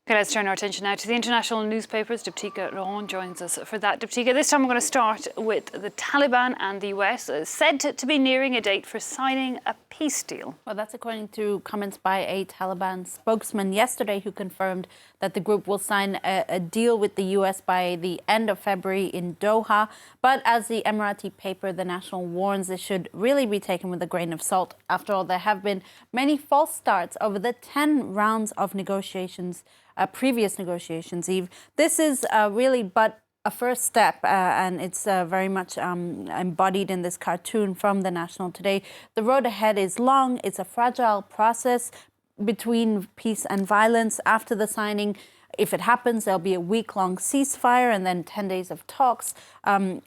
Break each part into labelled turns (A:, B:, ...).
A: Okay, let's turn our attention now to the international newspapers. Diptika Rohan joins us for that. Diptika, this time we're going to start with the Taliban and the US said to be nearing a date for signing a peace deal.
B: Well, that's according to comments by a Taliban spokesman yesterday who confirmed that the group will sign a deal with the US by the end of February in Doha. But as the Emirati paper, The National, warns, this should really be taken with a grain of salt. After all, there have been many false starts over the 10 rounds of negotiations, previous negotiations, Eve. This is really but a first step, and it's very much embodied in this cartoon from The National today. The road ahead is long. It's a fragile process between peace and violence. After the signing, if it happens, there'll be a week-long ceasefire and then 10 days of talks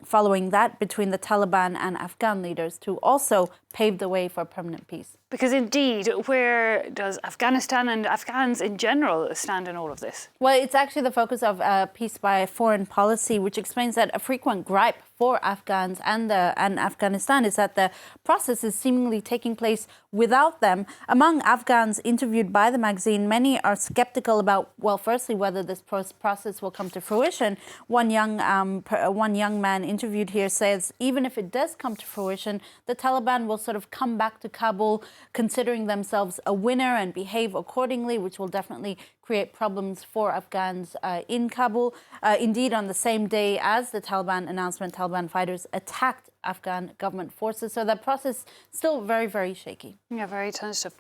B: following that between the Taliban and Afghan leaders to also pave the way for permanent peace.
A: Because indeed, where does Afghanistan and Afghans in general stand in all of this?
B: Well, it's actually the focus of Peace by Foreign Policy, which explains that a frequent gripe for Afghans and Afghanistan is that the process is seemingly taking place without them. Among Afghans interviewed by the magazine, many are skeptical about, well, firstly, whether this process will come to fruition. One young man interviewed here says, even if it does come to fruition, the Taliban will sort of come back to Kabul considering themselves a winner and behave accordingly, which will definitely create problems for Afghans in Kabul. Indeed, on the same day as the Taliban announcement, Taliban fighters attacked Afghan government forces. So that process still very, very shaky.
A: Yeah, very tentative.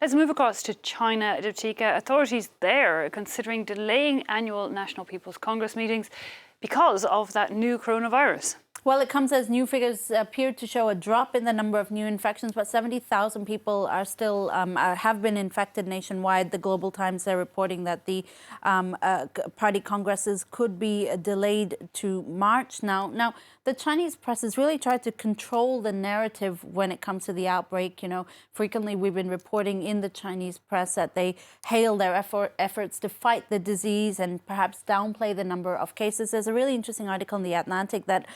A: Let's move across to China, Diptika. Authorities there are considering delaying annual National People's Congress meetings because of that new coronavirus.
B: Well, it comes as new figures appear to show a drop in the number of new infections, but 70,000 people are still have been infected nationwide. The Global Times, they're reporting that the party congresses could be delayed to March now. The Chinese press has really tried to control the narrative when it comes to the outbreak. You know, frequently we've been reporting in the Chinese press that they hail their efforts to fight the disease and perhaps downplay the number of cases. There's a really interesting article in The Atlantic that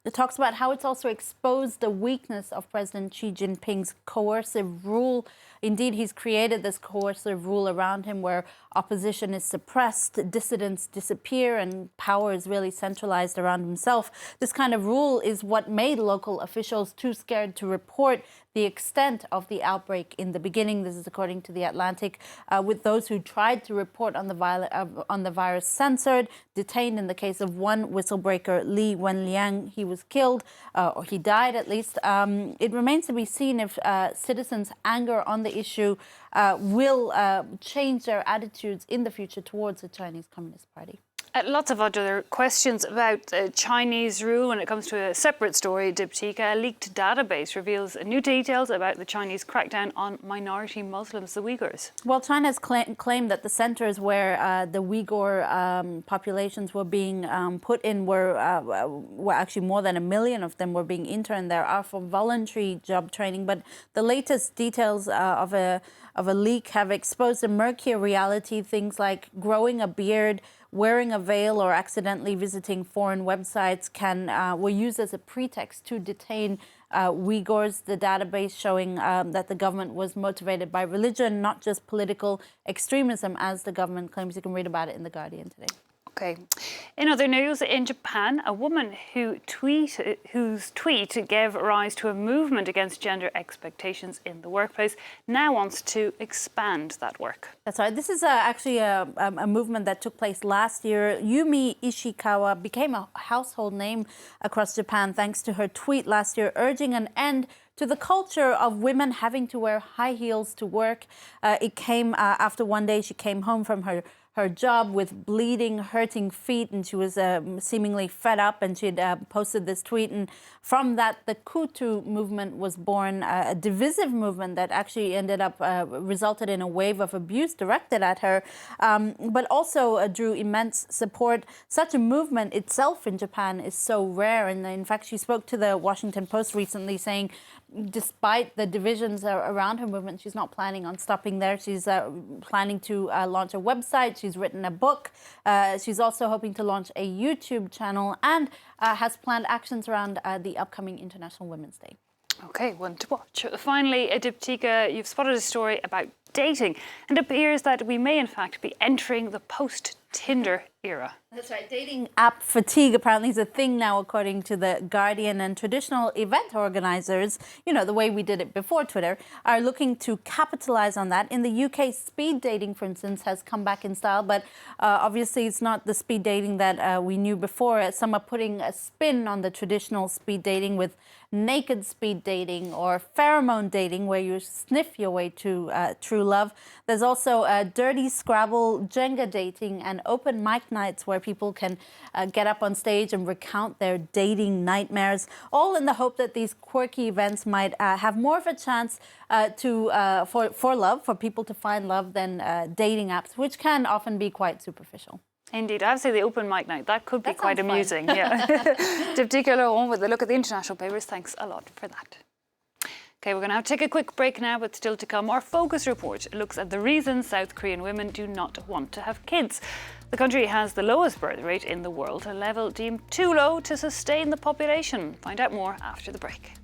B: it talks about how it's also exposed the weakness of President Xi Jinping's coercive rule. Indeed, he's created this coercive rule around him where opposition is suppressed, dissidents disappear, and power is really centralized around himself. This kind of rule is what made local officials too scared to report the extent of the outbreak in the beginning. This is according to The Atlantic, with those who tried to report on the virus censored, detained. In the case of one whistlebreaker, Li Wenliang, he was killed, or he died at least. It remains to be seen if citizens' anger on the issue will change their attitudes in the future towards the Chinese Communist Party.
A: Lots of other questions about Chinese rule when it comes to a separate story. Diptika, a leaked database reveals new details about the Chinese crackdown on minority Muslims, the Uyghurs.
B: Well, China has claimed that the centers where the Uyghur populations were being put in were actually more than 1 million of them were being interned there are for voluntary job training. But the latest details of a leak have exposed a murkier reality, things like growing a beard, wearing a veil, or accidentally visiting foreign websites were used as a pretext to detain Uyghurs. The database showing that the government was motivated by religion, not just political extremism, as the government claims. You can read about it in The Guardian today.
A: Okay. In other news, in Japan, a woman whose tweet gave rise to a movement against gender expectations in the workplace now wants to expand that work.
B: That's right. This is actually a movement that took place last year. Yumi Ishikawa became a household name across Japan thanks to her tweet last year urging an end to the culture of women having to wear high heels to work. It came after one day she came home from her job with bleeding, hurting feet, and she was seemingly fed up, and she had posted this tweet. And from that, the koutou movement was born, a divisive movement that actually ended up resulted in a wave of abuse directed at her, but also drew immense support. Such a movement itself in Japan is so rare. And in fact, she spoke to the Washington Post recently saying, despite the divisions around her movement, she's not planning on stopping there. She's planning to launch a website. She's written a book. She's also hoping to launch a YouTube channel and has planned actions around the upcoming International Women's Day.
A: Okay, one to watch. Finally, Diptika, you've spotted a story about dating, and it appears that we may in fact be entering the post-Tinder era.
B: That's right. Dating app fatigue apparently is a thing now, according to The Guardian. And traditional event organizers, you know, the way we did it before Twitter, are looking to capitalize on that. In the UK, speed dating, for instance, has come back in style. But obviously, it's not the speed dating that we knew before. Some are putting a spin on the traditional speed dating with naked speed dating or pheromone dating, where you sniff your way to true love. There's also dirty Scrabble, Jenga dating, and open mic nights where people can get up on stage and recount their dating nightmares, all in the hope that these quirky events might have more of a chance for love, for people to find love, than dating apps, which can often be quite superficial.
A: Indeed, I have to say the open mic night, that could be
B: That
A: quite
B: sounds
A: amusing. Yeah. Diptyque Laurent with a look at the international papers. Thanks a lot for that. Okay, we're going to have to take a quick break now, but still to come, our Focus report looks at the reasons South Korean women do not want to have kids. The country has the lowest birth rate in the world, a level deemed too low to sustain the population. Find out more after the break.